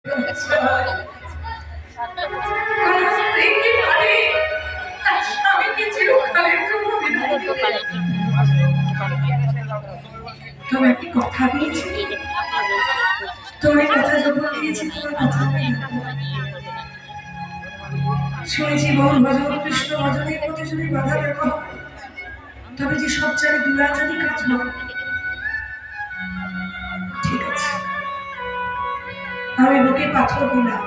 তবে একটি কথা দিয়েছি, তোমার কথা যখন দিয়েছি তোমার কথা শুনেছি বহু ভজন কৃষ্ণ ভজনের প্রতি যদি বাধা দেখো তবে যে সব চাই দুরাচারী কাজ হয়। ঠিক আছে, আমি বুকে পাথর দিলাম,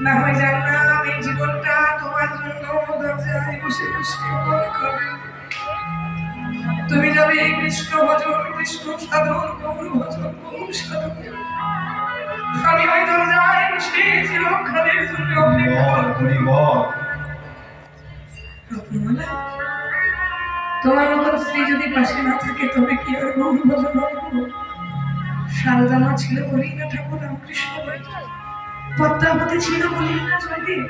না হয় জানলাম এই জীবনটা তোমার জন্য দরজায় বসে বসে তুমি যাবে এই কৃষ্ণ ভজন কৃষ্ণ সাধন গৌর ভজন গৌর সাধন, আমি ওই দরজায় বসে চিরকালের জন্য তোমার মতো স্ত্রী যদি পাশে না থাকে তবে কি আর গৌর ভজন করবো? সারদামা ছিল বলি না ঠাকুর রামকৃষ্ণ পদ্মাবতী ছিল বলি না জয়দেব।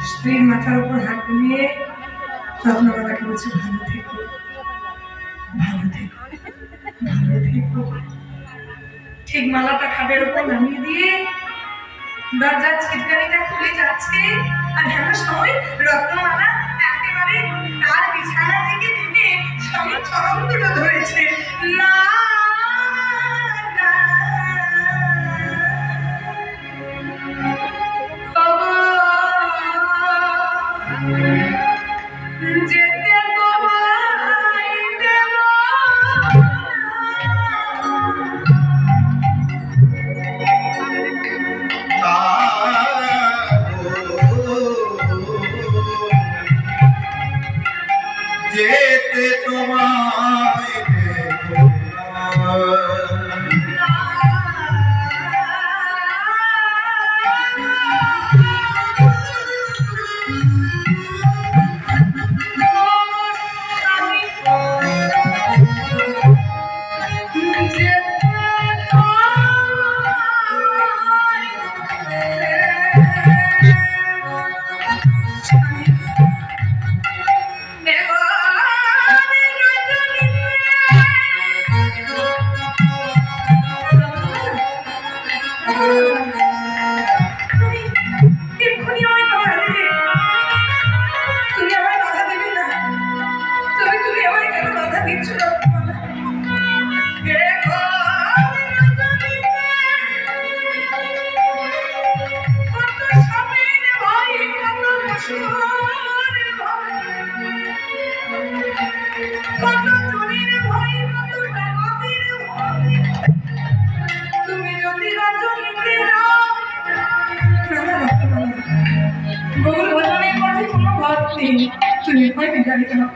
স্ত্রীর মাথার উপর হাত নিয়ে রত্নবালাকে বলছে ভালো থেকো ভালো থেকো ভালো থেকো। ঠিক মালাটা খাটের উপর নামিয়ে দিয়ে দরজার ছিটকানিটা খুলে যাচ্ছে আর এমন সময় রত্নমালা একেবারে তার বিছানা থেকে নেমে স্বামীর চরণ দুটো ধরেছে। না যেতে তোমায় দেব যেতে তোমায় তুমি বিদায় দাও।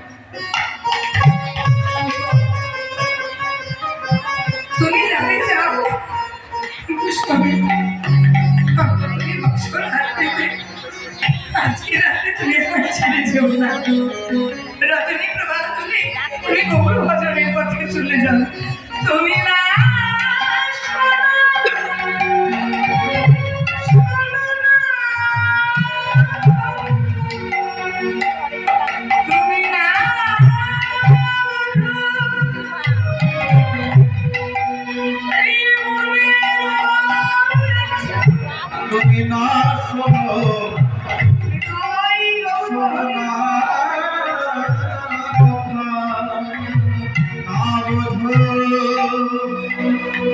তুমি যাবে যাও কিন্তু স্বামী আজকে রাতে তুমি আমার ছেড়ে যেও না। রজনী প্রভা তুমি গৌর ভজনের পথে চলে যাও। তুমি না তুমি না শোনো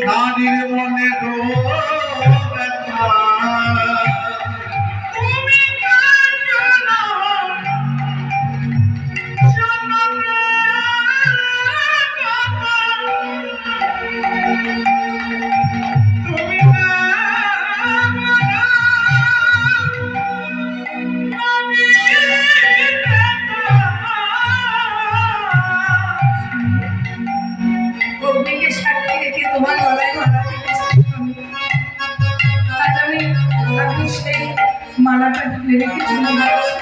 নারীর মনে ব্যথা মালাটা রেখে চলে যাচ্ছে।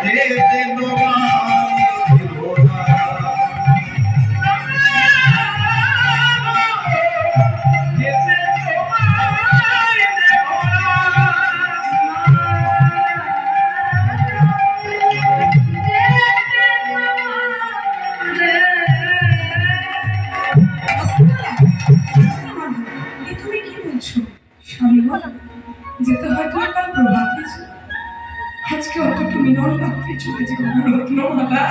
যেতে তোমায় রত্নমালা,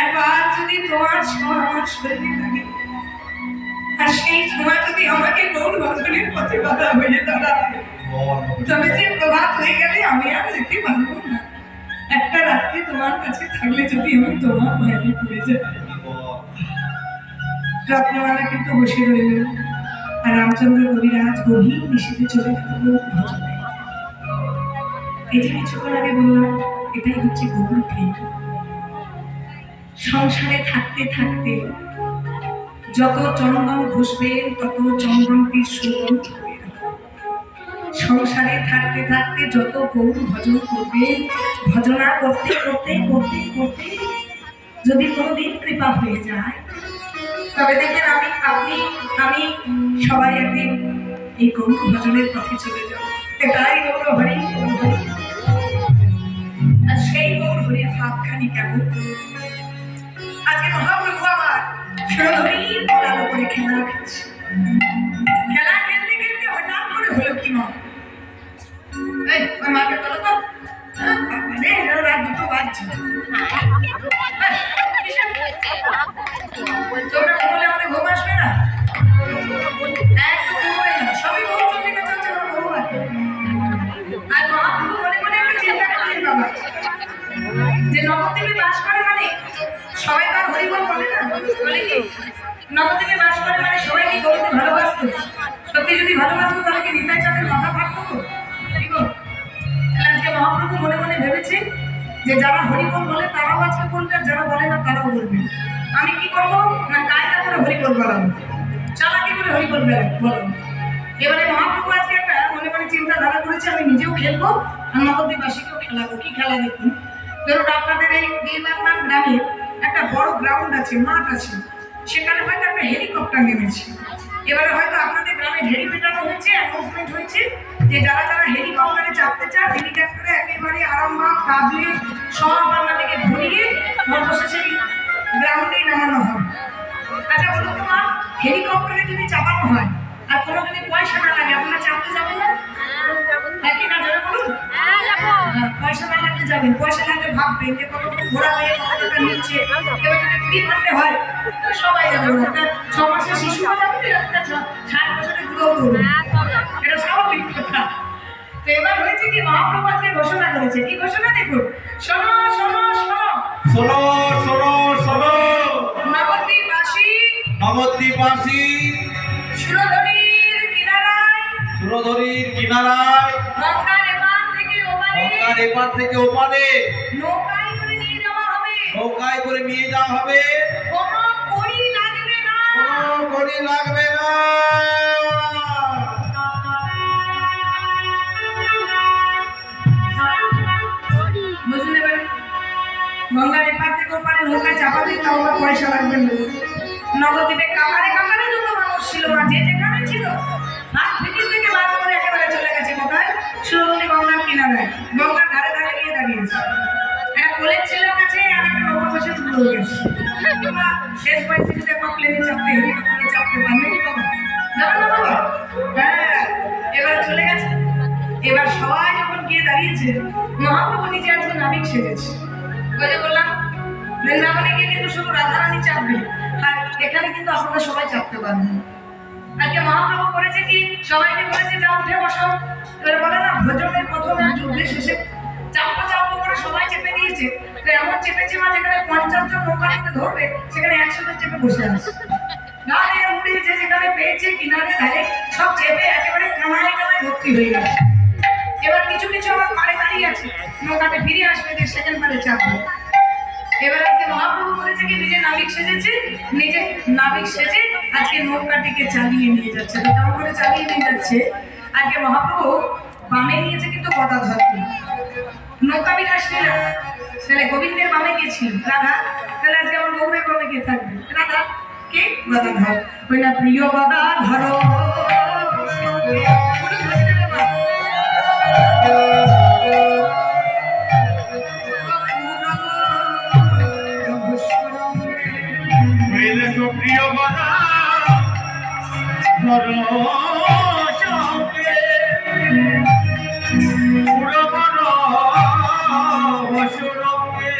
একবার যদি তোমার ছোঁয়া আমার শরীরে লাগে, আর সেই ছোঁয়া যদি আমাকে গৌর ভজনের পথে বাধা হয়ে দাঁড়ায়, তবে যে প্রভাত হয়ে গেলে আমি আর যেতে পারবো না। একটা রাত্রি তোমার কাছে থাকলে যদি আমি তোমার মায়ায় পড়ে যাই। রত্নমালা কিন্তু বসে রইল, আর রামচন্দ্র কবিরাজ গভীর নিশীথে চলে গেল গৌর ভজনে। এই যে কিছুক্ষণ আগে বললাম, এটাই হচ্ছে গৌর প্রেম। সংসারে থাকতে থাকতে যত চন্দন ঘষবেন তত চন্দনটির সুগন্ধ হয়ে যাবে। সংসারে থাকতে থাকতে যত গৌর ভজন করবেন, ভজনা করতে করতে করতে করতে যদি কোনোদিন কৃপা হয়ে যায়, তবে দেখবেন আমি সবাই একদিন এই গৌর ভজনের পথে চলে যাব। এটাই গৌর হরি, গৌর হরি। আর সেই গৌর হরির ভাবখানি কেমন? আজকে মহাপ্রভু আমার সুরধরির গলার উপরে খেলা খেলছে। খেলা খেলতে খেলতে হঠাৎ করে হলো কি মা, এই ওই মাকে বলো তো, মানে রাত দুটো বাজছে, তোমরা বলে আমাদের ঘুম আসবে না? একদম ঘুমোবে না, সবই বহু চন্ডিকা চলছে, ওরা ঘুমাবে। আর মহাপ্রভু মনে মনে একটা চিন্তা করলেন বাবা, যে নবদ্বীপে বাস করে মানে সবাই তার হরিবল বলে না, বলে কি নবদ্বীপে বাস করে মানে সবাই কি গৌরকে ভালোবাসতো? সত্যি যদি ভালোবাসতো তাহলে কি নিতাই চাঁদের মাথা ফাটতো? আজকে মহাপ্রভু মনে মনে ভেবেছে যে যারা হরিবল বলে তারাও আজকে বলবে, আর যারা বলে না তারাও বলবে। আমি কি করবো না, কায়দা করে হরিবল বলাবো, চালাকি করে হরিবল বলবো। এবারে মহাপ্রভু আজকে একটা মনে মনে চিন্তাধারা করেছে, আমি নিজেও খেলবো আর নবদ্বীপবাসীকেও খেলাবো। কি খেলা দেখুন, ধরুন আপনাদের এই বেলবাগনান গ্রামে একটা বড় গ্রাউন্ড আছে, মাঠ আছে, সেখানে হয়তো একটা হেলিকপ্টার নেমেছে। এবারে হয়তো আপনাদের গ্রামে ঢেড়ি পেটানো হয়েছে, অ্যানাউন্সমেন্ট হয়েছে যে যারা যারা হেলিকপ্টারে চাপতে চান, হেলিকপ্টারে একেবারে আরামবাগ কাবলে সব আপনাদেরকে ঘুরিয়ে সর্বশেষে গ্রাউন্ডেই নামানো হবে। আচ্ছা বলুন তো মা, হেলিকপ্টারে যদি চাপানো হয় আর কোনো যদি পয়সা না লাগে, আপনারা চাপতে যাবেন না? একই না, যাবে বলুন? পয়সা না লাগলে যাবেন, পয়সা লাগলে ভাববেন যে কতক্ষণ ঘোরা হয়ে কত টাকা নিচ্ছে। এবার যদি ফ্রি ফান্ডে হয় সবাই যাবে, একটা 6 মাসের শিশুও যাবে, একটা 60 বছরের বুড়োও করবে, এটা স্বাভাবিক কথা। তো এবার হয়েছে কি, মহাপ্রভু আজকে ঘোষণা করেছে। কি ঘোষণা দেখুন, শোনো শোনো শোনো শোনো শোনো শোনো, নবদ্বীপবাসী নবদ্বীপবাসী সুরধরির কিনারায় গঙ্গার এপার থেকে ওপারে ওপারে নৌকায় করে নিয়ে যাওয়া হবে। কোনো কড়ি লাগবে না। কোনো কড়ি লাগবে না। বুঝলেন? এবার গঙ্গার এপার থেকে ওপারে নৌকায় চাপাবে, তাও আবার পয়সা লাগবে না। নবদ্বীপে কামারে কামারে যত মানুষ ছিল না, যে যেখানে ছিল হাত ভিতর থেকে বার করে একেবারে চলে গেছে কোথায়? সুরধরি গঙ্গার কিনারায়, গঙ্গার ধারে ধারে গিয়ে দাঁড়িয়েছে। একটা কোলের ছেলের কাছে আর একটা নববর্ষের বুড়ো গেছে। শেষ বয়সে যদি একবার প্লেনে চাপতে, হেলিকপ্টারে চাপতে পারবে কি বাবা? যাবে না বাবা? হ্যাঁ, এবার চলে গেছে। এবার সবাই যখন গিয়ে দাঁড়িয়েছে, মহাপ্রভু নিজে আজকে নাবিক সেজেছে। ওই যে বললাম বৃন্দাবনে গিয়ে কিন্তু শুধু রাধারানী চাপবে, আর এখানে কিন্তু আপনারা সবাই চাপতে পারবেন। আজকে মহাপ্রভু করেছে কি, সবাইকে বলেছে যা উঠে বসো। এবার বলে না, ভোজনের প্রথমে যুদ্ধের শেষে চাপা চাপা করে সবাই চেপে দিয়েছে। তো এমন চেপেছে মা, যেখানে 50 জন নৌকাতে ধরবে সেখানে 100 জন চেপে বসে আছে। গাড়ি মুড়ি যে যেখানে পেয়েছে কিনারে ধারে সব চেপে একেবারে কানায় কানায় ভর্তি হয়ে গেছে। এবার কিছু কিছু আমার পাড়ে দাঁড়িয়ে আছে, নৌকাতে ফিরে আসবে, যে সেকেন্ড পারে চাপবে। এবার আজকে মহাপ্রভু বলেছে কি, নিজে নাবিক সেজেছে, নিজে নাবিক সেজে আজকে নৌকাটিকে চালিয়ে নিয়ে যাচ্ছে। তো কেমন করে চালিয়ে নিয়ে যাচ্ছে, আজকে মহাপ্রভু বামে নিয়েছে কিন্তু গদাধর। নৌকা বিলাস নিলেন, তাহলে গোবিন্দের বামে কে ছিল? রাধা। তাহলে আজকে আমার গৌরের বামে কে থাকবে? রাধা। কে? গদাধর। ওই না, প্রিয় গদাধর প্রিয় বাধা ধরো চৌকে, পুরো বড় অসুরকে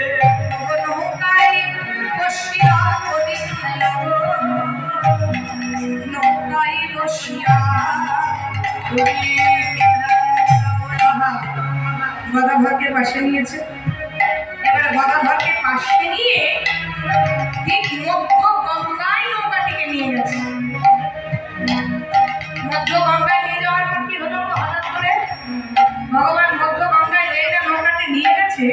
গদাধরকে পাশে নিয়েছে। এবার গদাধরকে পাশে নিয়ে ঠিক মধ্য গঙ্গায় নৌকাটিকে নিয়ে গেছে। মধ্য গঙ্গায় নিয়ে যাওয়ার পর কি হলো, হঠাৎ করে ভগবান মধ্য গঙ্গায় নৌকাটি নিয়ে গেছে।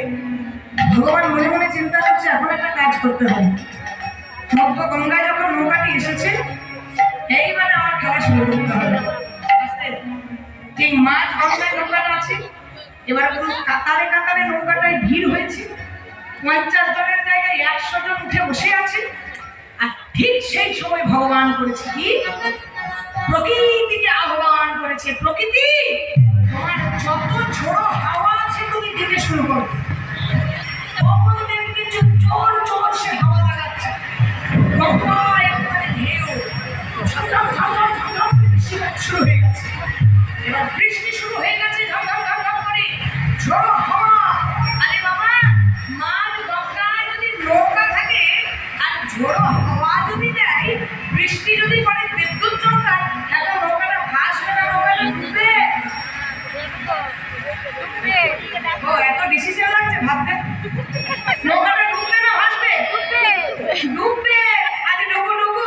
ভগবান মনে মনে চিন্তা করছে এখন একটা কাজ করতে হবে। মধ্য গঙ্গায় যখন নৌকাটি এসেছে, এইবারে আমার খেলা শুরু করতে হবে। ঠিক মাঝ গঙ্গায় নৌকাটা আছে, এবার পুরো কাতারে কাতারে নৌকাটায় ভিড় হয়েছে। 50 জনের জায়গায় 100 জন উঠে বসে আছে। আর ঠিক সেই সময় ভগবান করেছে কি, প্রকৃতিকে আহ্বান করেছে। প্রকৃতি, তোমার যত ঝোড়ো হাওয়া আছে তুমি দিতে শুরু করো। তখন দেখবে যে জোর জোর সে হাওয়া লাগাচ্ছে। গঙ্গা একবারে ঢেউ ঝমঝম ঝমঝম ঝমঝম বৃষ্টিপাত শুরু হয়ে গেছে। এবার বৃষ্টি শুরু হয়ে গেছে ঝমঝম ঝমঝম করে ঝোড়ো হাওয়া। আরে বাবা, মাঝ গঙ্গায় যদি নৌকা থাকে আর ঝোড়ো হাওয়া যদি দেয়, বৃষ্টি যদি পড়ে, বিদ্যুৎ চমকায়, তাহলে নৌকাটা ভাসবে না, নৌকাটা ডুববে। ও এত ডিসিশন লাগছে ভাবতে। নৌকাটা ডুববে না ভাসবে? ডুববে। আরে ডুবু ডুবু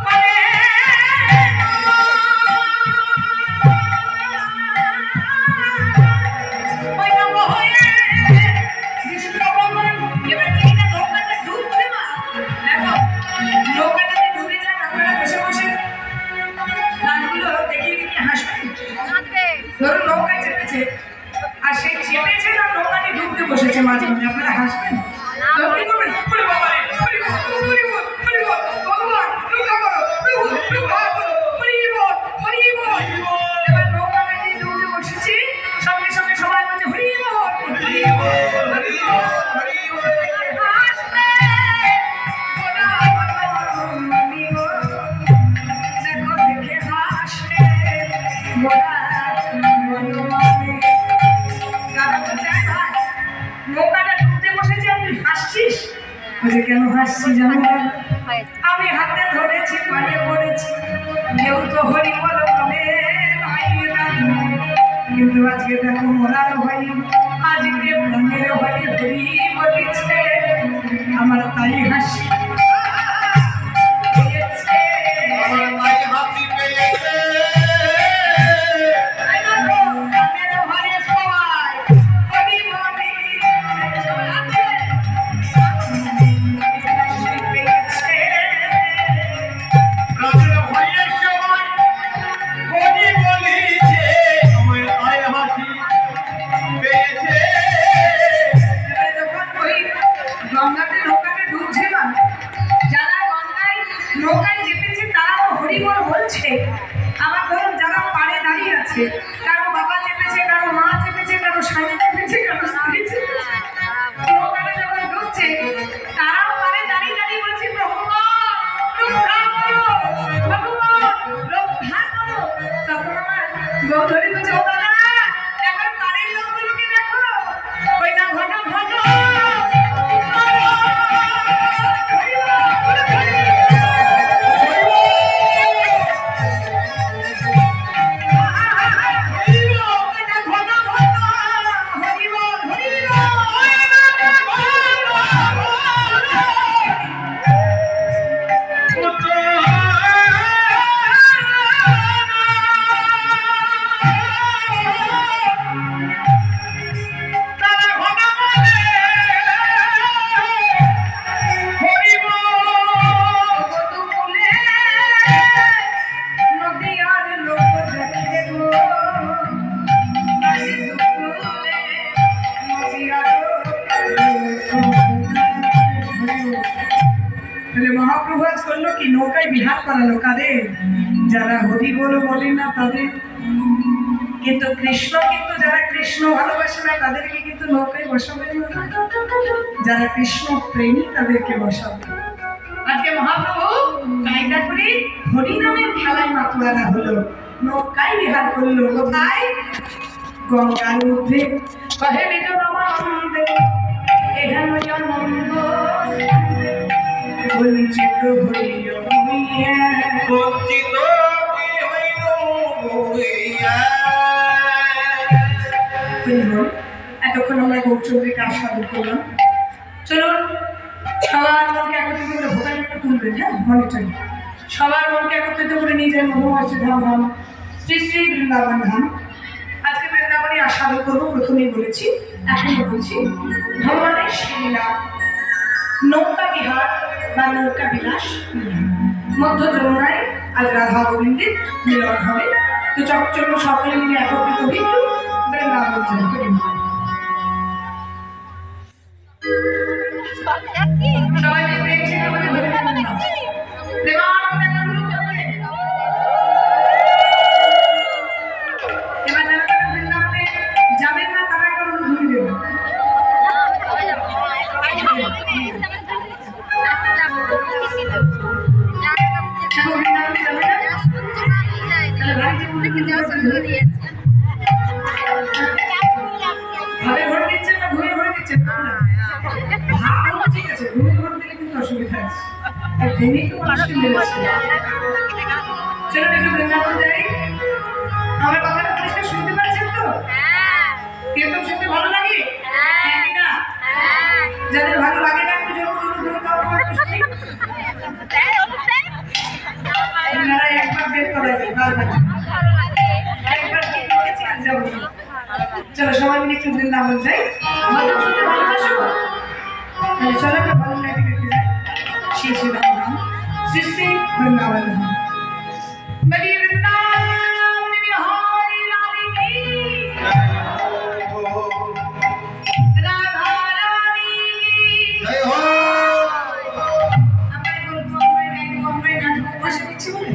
করে ওই নৌকা হয়ে বৃষ্টি অবমান। এবার কি না নৌকাটা ডুবছে না। দেখো নৌকাটা যদি ডুবে যায়, আপনারা বসে বসে গানগুলো দেখিয়ে দেখিয়ে হাসবেন। ধরুন নৌকায় চেপেছে, আর সেই চেপেছে না নৌকাটি ডুবতে বসেছে মাঝে মাঝে, আপনারা হাসবেন। তখন কি করবেন? ওরে বাবা রে, ওরে বাবা, ওরে বাবা, ওরে বাবা, ভগবান রক্ষা করো, প্রভু রক্ষা করো, হরি বল, হরি বল। এবার নৌকাটা যে ডুবতে বসেছে, সঙ্গে সঙ্গে সবাই বলছে হরি বল, হরি বল, হরি বল, হরি বল। হাসবে ওরা আমি গো, দেখো দেখে হাসবে ওরা ভগবানে। দাদা বলছে, আয় ভাই, নৌকাটা ডুবতে বসেছে, আপনি হাসছিস? বলছে, কেন হাসছি জানো না? আমি হাতে ধরেছি, পায়ে পড়েছি, কেউ তো হরি বল বলে নাই জানি। কিন্তু আজকে দেখো মরার ভয়, আজকে প্রাণের ভয় হরি বলেছে, আমার তাই হাসি পেয়েছে। আমার মাই হাসি পেয়েছে। তাই না তো? প্রাণের ভয়ে সবাই হরি বলে, সবাই আছে। হাসি পেয়েছে। রাতের ভয়ের সময় হরি বলিছে, আমার মাই হাসি পেয়েছে। এবারে যখন ওই গঙ্গাতে নৌকাটা ডুবছে না, যারা গঙ্গায় নৌকায় চেপেছে তারাও হরিবল বলছে। আবার ধরুন যারা পাড়ে দাঁড়িয়ে আছে, কারো বাবা চেপেছে, কারো মা চেপেছে, কারো স্বামী চেপেছে, কারো স্ত্রী চেপেছে, নৌকাটা যখন ডুবছে তারাও পাড়ে দাঁড়িয়ে দাঁড়িয়ে বলছে, ভগবান রক্ষা করো, ভগবান রক্ষা করো। তখন আমার গৌধরী বলছে, ও দাদা, একবার পাড়ের লোকগুলোকে দেখো, ওই না ঘন ঘন মহাপ্রভু আজ করলো কি, নৌকায় বিহার করালো কাদের? যারা হরি বলো বলে না তাদের। কিন্তু কৃষ্ণ কিন্তু যারা কৃষ্ণ ভালোবাসে না তাদেরকে কিন্তু নৌকায় বসাবে না, যারা কৃষ্ণ প্রেমী তাদেরকে বসাবে। আজকে মহাপ্রভু কায়দা করে হরি নামের খেলায় মাতোয়ারা হলো, নৌকায় বিহার করলো। কোথায়? গঙ্গার মধ্যে। কহে বিজয় রামানন্দে এহেন জনন্দ বঞ্চিত হইয়া বঞ্চিত কি হইল হইয়া গৌরচন্দ্রীকে আস্বাদন করলাম। চলুন সবার মনকে একত্রিত করে ভোকাল একটু তুলবেন, হ্যাঁ মনিটর সবার মনকে একত্রিত করে নিয়ে যান মধুমাছি ধাম ধাম শ্রী শ্রী বৃন্দাবন ধাম। আজকে বৃন্দাবনে আস্বাদন করবো, প্রথমেই বলেছি এখনো বলছি, ভগবানের শ্রীলীলা নৌকা বিহার বা নৌকা বিলাস মধ্য যমুনায় আজ রাধা গোবিন্দের মিলন হবে। তো চকচক সকলে মিলে একত্রিত হয়ে একটু বৃন্দাবন যাই করি। সবাই মিলে প্রেম শিখে বলে ধরে নেবেন না। প্রেমানন্দে গানগুলো করবে। এবার যারা যারা বৃন্দাবনে যাবেন না তারা একবার ধরে দেবেন। বৃন্দাবনে যাবে না তাহলে বাড়িতে ভাবে ভরে দিচ্ছেন না ঘুরে ভরে দিচ্ছেন? ঠিক আছে, ঘুরে ভরে দিলে কিন্তু অসুবিধা আছে। আর ঘুমেই তো মানুষকে মেরেছে। চলুন একটু বৃন্দাবন যাই। আমার কথাটা পরিষ্কার শুনতে পাচ্ছেন তো? কীর্তন শুনতে ভালো লাগে? হ্যাঁ কি না? যাদের ভালো লাগে না একটু জোর করে ধরে দাও আমার খুশি। আপনারা একবার বের করাবেন, বারবার একবার কি করেছি আর যাবো না। চলো সবাই মিলে একটু বৃন্দাবন যাই। ভালো শুনতে ভালোবাসো? তাহলে চলো একটা ভালো লাগে দেখতে যাই। শ্রী শ্রী রাম ধাম শ্রী শ্রী বৃন্দাবন ধাম। বলি বৃন্দাবন বিহারি লাল কি, রাধা রানী কি। জয় হো। আমরা গল্প আমরা গাইবো, আমরা নাচবো, বসে দিচ্ছি বলে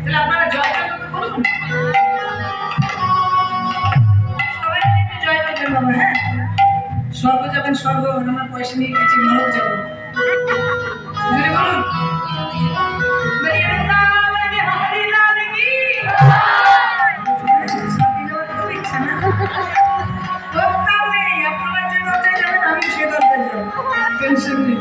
তাহলে আপনারা জয়টা তো করুন। সবাই মিলে একটু জয় করবেন বাবা, হ্যাঁ? স্বর্গ যাবেন স্বর্গ, আমার পয়সা নিয়ে গেছি নরক যাবো। জোরে বলুন। বলি বৃন্দাবন বিহারি লাল কি। স্বর্গে যাওয়ার খুব ইচ্ছা না? দরকার নেই, আপনারা যে দরজায় যাবেন আমি সে দরজায় যাবো, টেনশন নেই।